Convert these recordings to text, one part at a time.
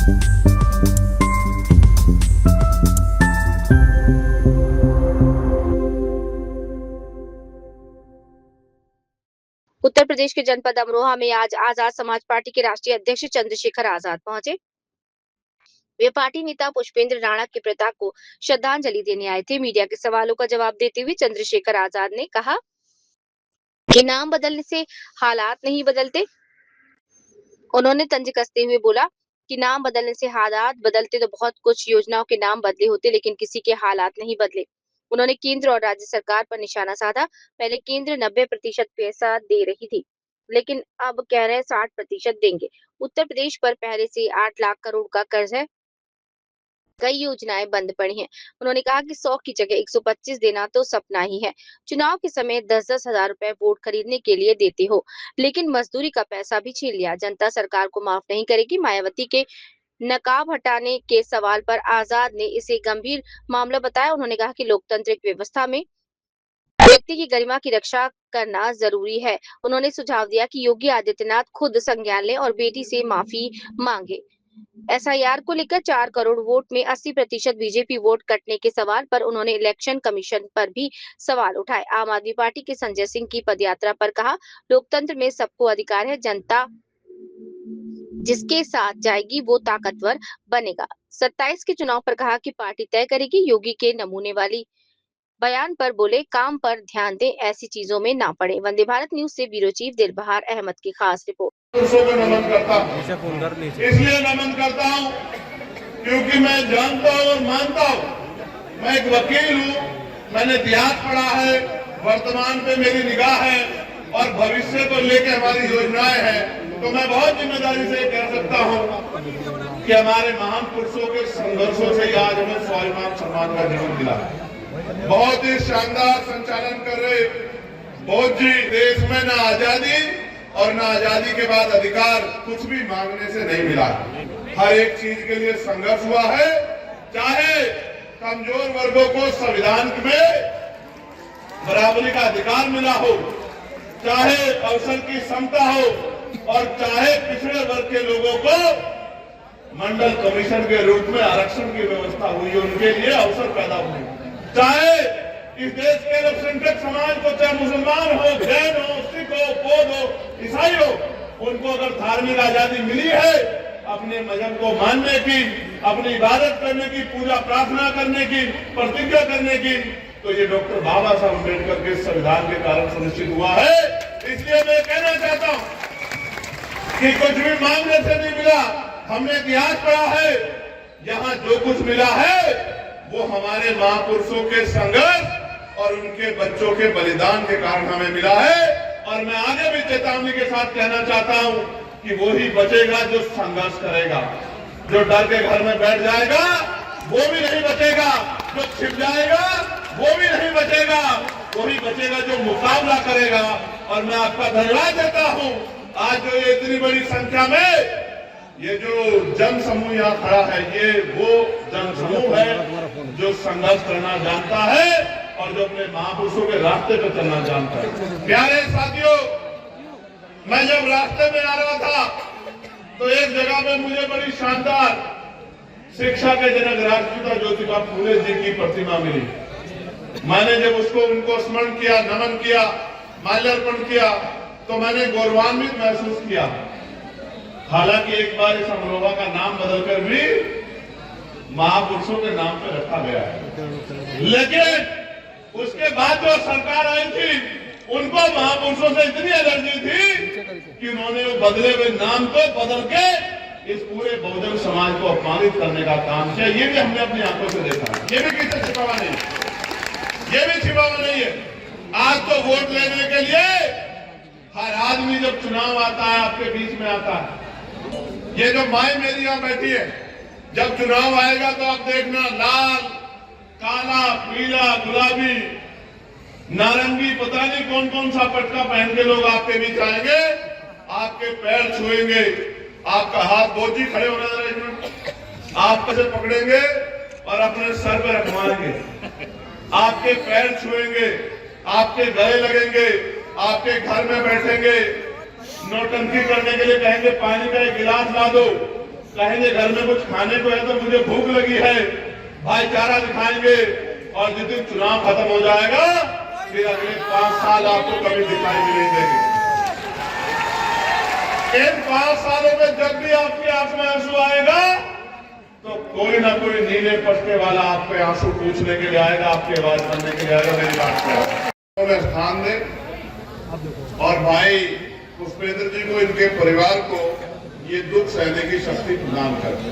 उत्तर प्रदेश के जनपद अमरोहा में आज आजाद समाज पार्टी के राष्ट्रीय अध्यक्ष चंद्रशेखर आजाद पहुंचे। वे पार्टी नेता पुष्पेंद्र राणा के पिता को श्रद्धांजलि देने आए थे। मीडिया के सवालों का जवाब देते हुए चंद्रशेखर आजाद ने कहा कि नाम बदलने से हालात नहीं बदलते। उन्होंने तंज कसते हुए बोला कि नाम बदलने से हालात बदलते तो बहुत कुछ योजनाओं के नाम बदले होते, लेकिन किसी के हालात नहीं बदले। उन्होंने केंद्र और राज्य सरकार पर निशाना साधा। पहले केंद्र 90% पैसा दे रही थी, लेकिन अब कह रहे 60% देंगे। उत्तर प्रदेश पर पहले से 8 लाख करोड़ का कर्ज है। कई योजनाएं बंद पड़ी हैं। उन्होंने कहा कि 100 की जगह 125 देना तो सपना ही है। चुनाव के समय 10-10 हजार रुपए वोट खरीदने के लिए देते हो, लेकिन मजदूरी का पैसा भी छीन लिया। जनता सरकार को माफ नहीं करेगी। मायावती के नकाब हटाने के सवाल पर आजाद ने इसे गंभीर मामला बताया। उन्होंने कहा कि लोकतांत्रिक व्यवस्था में व्यक्ति की गरिमा की रक्षा करना जरूरी है। उन्होंने सुझाव दिया कि योगी आदित्यनाथ खुद संज्ञान लें और बेटी से माफी मांगे। एसआईआर को लेकर 4 करोड़ वोट में 80% बीजेपी वोट कटने के सवाल पर उन्होंने इलेक्शन कमीशन पर भी सवाल उठाए। आम आदमी पार्टी के संजय सिंह की पदयात्रा पर कहा, लोकतंत्र में सबको अधिकार है, जनता जिसके साथ जाएगी वो ताकतवर बनेगा। 27 के चुनाव पर कहा कि पार्टी तय करेगी। योगी के नमूने वाली बयान पर बोले, काम पर ध्यान दें, ऐसी चीजों में ना पड़े। वंदे भारत न्यूज से ब्यूरो चीफ दिलबहार अहमद की खास रिपोर्ट। नमन करता हूं, इसलिए नमन करता हूं क्योंकि मैं जानता हूं और मानता हूं, मैं एक वकील हूं, मैंने इतिहास पढ़ा है, वर्तमान पे मेरी निगाह है और भविष्य को लेकर हमारी योजनाएं हैं। तो मैं बहुत जिम्मेदारी से कह सकता हूं कि हमारे महान पुरुषों के संघर्षों से आज हमें स्वाभिमान सम्मान का जीवन मिला है। बहुत ही शानदार संचालन कर रहे बोध जी, देश में न आजादी और न आजादी के बाद अधिकार कुछ भी मांगने से नहीं मिला। हर एक चीज के लिए संघर्ष हुआ है। चाहे कमजोर वर्गों को संविधान में बराबरी का अधिकार मिला हो, चाहे अवसर की समता हो और चाहे पिछड़े वर्ग के लोगों को मंडल कमीशन के रूप में आरक्षण की व्यवस्था हुई, उनके लिए अवसर पैदा हुए। चाहे इस देश के अल्पसंख्यक समाज को, चाहे मुसलमान हो, जैन हो, सिख हो, बौद्ध हो, ईसाई हो, उनको अगर धार्मिक आजादी मिली है अपने मजहब को मानने की, अपनी इबादत करने की, पूजा प्रार्थना करने की, प्रतिज्ञा करने की, तो ये डॉक्टर बाबा साहब अम्बेडकर के संविधान के कारण सुनिश्चित हुआ है। इसलिए मैं कहना चाहता हूं कि कुछ भी मांगने से नहीं मिला। हमने इतिहास पढ़ा है, यहाँ जो कुछ मिला है वो हमारे महापुरुषों के संघर्ष और उनके बच्चों के बलिदान के कारण हमें मिला है। और मैं आगे भी चेतावनी के साथ कहना चाहता हूं कि वो ही बचेगा जो संघर्ष करेगा। जो डर के घर में बैठ जाएगा वो भी नहीं बचेगा, जो छिप जाएगा वो भी नहीं बचेगा, वही बचेगा जो मुकाबला करेगा। और मैं आपका धन्यवाद देता हूं, आज जो ये इतनी बड़ी संख्या में ये जो जन समूह यहाँ खड़ा है, ये वो जन समूह है जो संघर्ष करना जानता है और जो अपने महापुरुषों के रास्ते पे चलना जानता है। प्यारे साथियों, मैं जब रास्ते में आ रहा था तो एक जगह में मुझे बड़ी शानदार शिक्षा के जनक राष्ट्रपिता ज्योतिबा फूले जी की प्रतिमा मिली। मैंने जब उनको स्मरण किया, नमन किया, माल्यार्पण किया, तो मैंने गौरवान्वित महसूस किया। हालांकि एक बार इस अमरोहा का नाम बदलकर भी महापुरुषों के नाम पे रखा गया है, लेकिन उसके बाद जो सरकार आई थी उनको महापुरुषों से इतनी एलर्जी थी कि उन्होंने बदले हुए नाम को बदल के इस पूरे बहुजन समाज को अपमानित करने का काम किया। ये भी हमने अपनी आंखों से देखा है, ये भी किसी छिपावा नहीं, ये भी छिपावा नहीं है। आज तो वोट लेने के लिए हर आदमी जब चुनाव आता है आपके बीच में आता है। ये जो माई मेरी यहां बैठी है, जब चुनाव आएगा तो आप देखना, लाल, काला, पीला, गुलाबी, नारंगी, पता नहीं कौन कौन सा पटका पहन के लोग आपके बीच आएंगे, आपके पैर छुएंगे, आपका हाथ, बोझी खड़े होने एक मिनट, आप कैसे पकड़ेंगे और अपने सर पर रखवाएंगे, आपके पैर छुएंगे, आपके गले लगेंगे, आपके घर में बैठेंगे, नौटंकी करने के लिए कहेंगे पानी का एक गिलास ला दो, कहेंगे घर में कुछ खाने को है तो मुझे भूख लगी है, भाईचारा दिखाएंगे, और जिस दिन चुनाव खत्म हो जाएगा फिर अगले 5 साल आपको कभी दिखाई भी नहीं देंगे। इन 5 सालों में जब भी आपकी आंख में आंसू आएगा तो कोई ना कोई नीले पट्टे वाला आपके आंसू पूछने के लिए आएगा, आपकी आवाज सुनने के लिए आएगा। मेरी बात को स्थान दे और भाई पुष्पेंद्र जी को, इनके परिवार को ये दुख सहने की शक्ति प्रदान करते।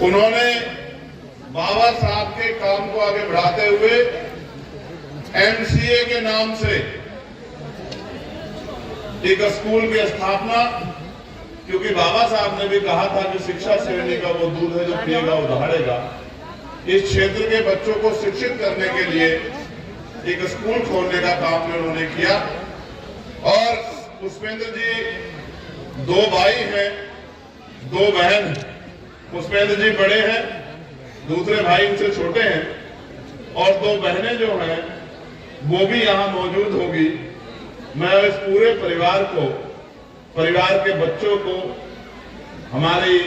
उन्होंने बाबा साहब के काम को आगे बढ़ाते हुए एमसीए के नाम से एक स्कूल की स्थापना, क्योंकि बाबा साहब ने भी कहा था कि शिक्षा श्रेणी का वो दूध है जो पिएगा वो दहाड़ेगा। इस क्षेत्र के बच्चों को शिक्षित करने के लिए एक स्कूल खोलने का काम उन्होंने किया। और पुष्पेंद्र जी 2 भाई हैं, 2 बहन हैं। पुष्पेंद्र जी बड़े हैं, दूसरे भाई उनसे छोटे हैं, और 2 बहनें जो हैं वो भी यहाँ मौजूद होगी। मैं इस पूरे परिवार को, परिवार के बच्चों को, हमारी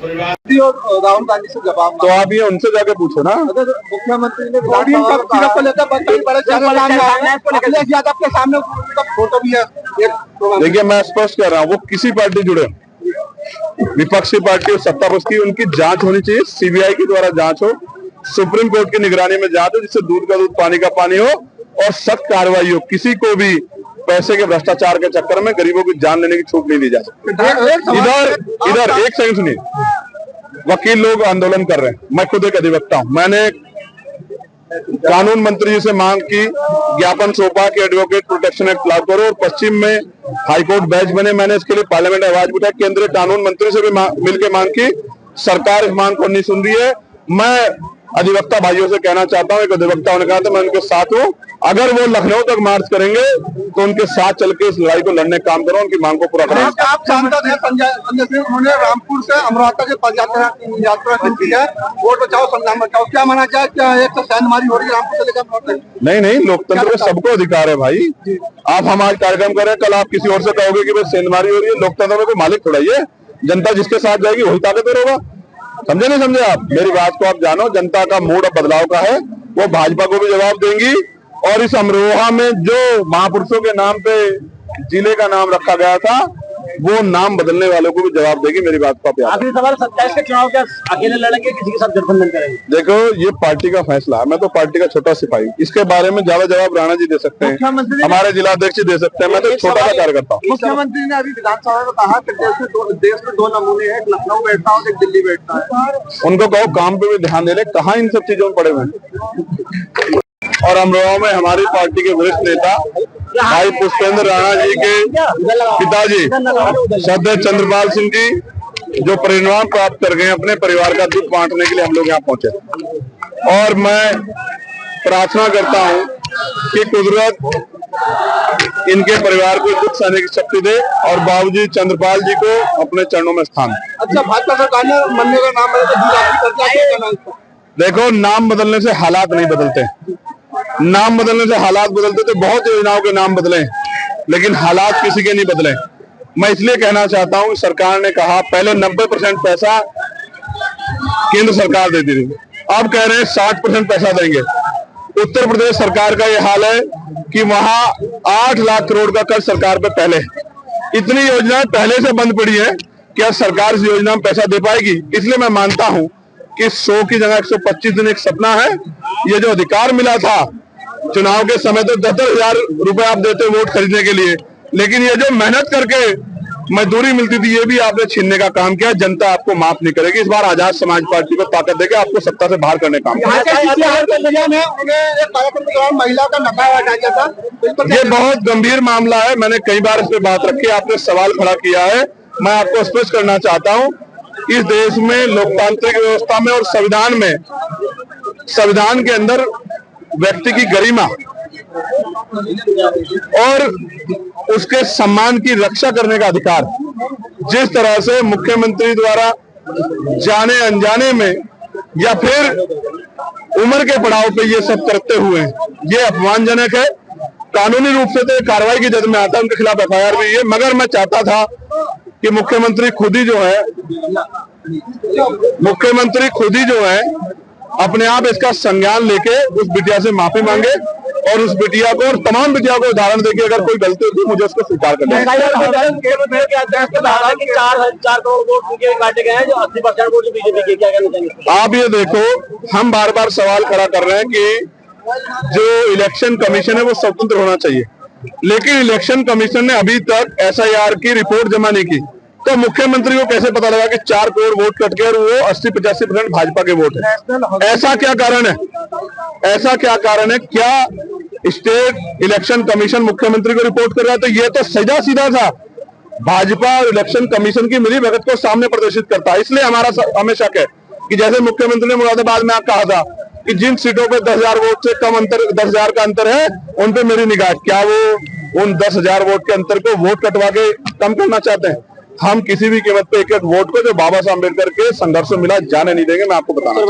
परिवार राहुल गांधी से जवाब, तो आप ये उनसे जाके पूछो ना। अगर मुख्यमंत्री ने फोटो भी है, देखिए मैं स्पष्ट कर रहा हूँ, वो किसी पार्टी जुड़े, विपक्षी पार्टी और सत्ता पक्ष की, उनकी जांच होनी चाहिए, सीबीआई के द्वारा जांच हो, सुप्रीम कोर्ट की निगरानी में जांच हो, जिससे दूध का दूध पानी का पानी हो और सख्त कार्रवाई हो। किसी को भी पैसे के भ्रष्टाचार के चक्कर में गरीबों की जान लेने की छूट नहीं दी जा सकती। इधर एक सेकंड सुनिए, वकील लोग आंदोलन कर रहे हैं, मैं खुद एक अधिवक्ता हूं। मैंने कानून मंत्री जी से मांग की, ज्ञापन सौंपा कि एडवोकेट प्रोटेक्शन एक्ट लागू करो, और पश्चिम में हाईकोर्ट बेंच बने। मैंने इसके लिए पार्लियामेंट में आवाज उठाई, केंद्रीय कानून मंत्री से भी मिलकर मांग की। सरकार इस मांग को नहीं सुन रही है। मैं अधिवक्ता भाइयों से कहना चाहता हूं, एक अधिवक्ता होने का तो मैं उनके साथ हूं। अगर वो लखनऊ तक मार्च करेंगे तो उनके साथ चल के इस लड़ाई को लड़ने का काम करो, उनकी मांग को पूरा करो। आप सांसद हैं संजय सिंह, उन्होंने रामपुर से अमरोहा के पद यात्रा की है, वोट बचाओ संविधान बचाओ, क्या माना जाए? क्या एक सैनमारी हो रही है रामपुर से लेकर? नहीं, लोकतंत्र में सबको अधिकार है भाई। आप हम आज कार्यक्रम कर रहे हैं, कल आप किसी और से कहोगे कि भाई सेंधमारी हो रही है। लोकतंत्र में कोई मालिक थोड़ा ही है, जनता जिसके साथ जाएगी वही ताकतवर होगा। समझे नहीं समझे आप? मेरी बात को आप जानो, जनता का मूड अब बदलाव का है, वो भाजपा को भी जवाब देंगी। और इस अमरोहा में जो महापुरुषों के नाम पे जिले का नाम रखा गया था, वो नाम बदलने वालों को भी जवाब देगी। मेरी बात को आप याद। आखिरी सवाल, 27 के चुनाव क्या अकेले लड़ेंगे, किसी के साथ गठबंधन करेंगे? देखो, ये पार्टी का फैसला है, मैं तो पार्टी का छोटा सिपाही। इसके बारे में ज्यादा जवाब राणा जी दे सकते हैं, हमारे जिलाध्यक्ष दे सकते हैं, मैं तो छोटा सा कार्यकर्ता हूँ। मुख्यमंत्री ने अभी विधानसभा में कहा कि देश में 2 नमूने हैं, एक लखनऊ बैठता है, एक दिल्ली बैठता है। उनको कहो काम पे भी ध्यान दे ले, कहाँ इन सब चीजों में पड़े हुए। और अमरोहा में हमारी पार्टी के वरिष्ठ नेता भाई पुष्पेंद्र राणा जी के पिताजी श्रद्धेय चंद्रपाल सिंह जी जो परिणाम प्राप्त कर गए, अपने परिवार का दुख बांटने के लिए हम लोग यहाँ पहुंचे। और मैं प्रार्थना करता हूं कि कुदरत इनके परिवार को दुख सहने की शक्ति दे और बाबूजी चंद्रपाल जी को अपने चरणों में स्थान दे। अच्छा, भाजपा सरकार ने बनने का नाम बदला, देखो नाम बदलने से हालात नहीं बदलते, नाम बदलने से हालात बदलते तो बहुत योजनाओं के नाम बदले, लेकिन हालात किसी के नहीं बदले। मैं इसलिए कहना चाहता हूं, सरकार ने कहा पहले 90% पैसा केंद्र सरकार देती थी, अब कह रहे हैं 60% पैसा देंगे। उत्तर प्रदेश सरकार का ये हाल है कि वहां 8 लाख करोड़ का कर्ज सरकार पे पहले, इतनी योजनाएं पहले से बंद पड़ी है कि अब सरकार इस योजना में पैसा दे पाएगी। इसलिए मैं मानता हूं कि 100 की जगह 125 दिन एक सपना है। ये जो अधिकार मिला था चुनाव के समय, तो 10-10 हजार रुपए आप देते वोट खरीदने के लिए, लेकिन ये जो मेहनत करके मजदूरी मिलती थी, ये भी आपने छीनने का काम किया। जनता आपको माफ नहीं करेगी। इस बार आजाद समाज पार्टी को ताकत देकर आपको सत्ता से बाहर करने का काम। ये बहुत गंभीर मामला है, मैंने कई बार इस पे बात रखी, आपने सवाल खड़ा किया है। मैं आपको स्पष्ट करना चाहता हूँ, इस देश में लोकतांत्रिक व्यवस्था में और संविधान में, संविधान के अंदर व्यक्ति की गरिमा और उसके सम्मान की रक्षा करने का अधिकार, जिस तरह से मुख्यमंत्री द्वारा जाने अनजाने में या फिर उम्र के पड़ाव पे ये सब करते हुए, ये अपमानजनक है। कानूनी रूप से तो कार्रवाई की जद में आता है, उनके खिलाफ एफआईआर भी है, मगर मैं चाहता था कि मुख्यमंत्री खुद ही जो है अपने आप इसका संज्ञान लेके उस बिटिया से माफी मांगे और उस बिटिया को और तमाम बिटिया को उदाहरण देके अगर कोई गलती होती है मुझे उसको स्वीकार करना है। 4 करोड़ वोट उनके काटे गए हैं जो 80% वोट बीजेपी के, क्या कहना चाहेंगे? आप ये देखो, हम बार बार सवाल खड़ा कर रहे हैं कि जो इलेक्शन कमीशन है वो स्वतंत्र होना चाहिए, लेकिन इलेक्शन कमीशन ने अभी तक SIR की रिपोर्ट जमा नहीं की, तो मुख्यमंत्री को कैसे पता लगा कि 4 करोड़ वोट कट गए और वो 80-85% भाजपा के वोट है? ऐसा क्या कारण है? ऐसा क्या कारण है? क्या स्टेट इलेक्शन कमीशन मुख्यमंत्री को रिपोर्ट कर रहा है? तो ये तो सीधा सीधा था भाजपा और इलेक्शन कमीशन की मिलीभगत को सामने प्रदर्शित करता है। इसलिए हमें शक है कि जैसे मुख्यमंत्री ने मुरादाबाद में कहा था कि जिन सीटों पे 10,000 वोट से कम अंतर, 10,000 का अंतर है, उन पे मेरी निगाह, क्या वो उन 10,000 वोट के अंतर को वोट कटवा के कम करना चाहते हैं? हम किसी भी कीमत पे एक वोट को जो बाबा साहब अम्बेडकर के संघर्ष में मिला जाने नहीं देंगे। मैं आपको बताना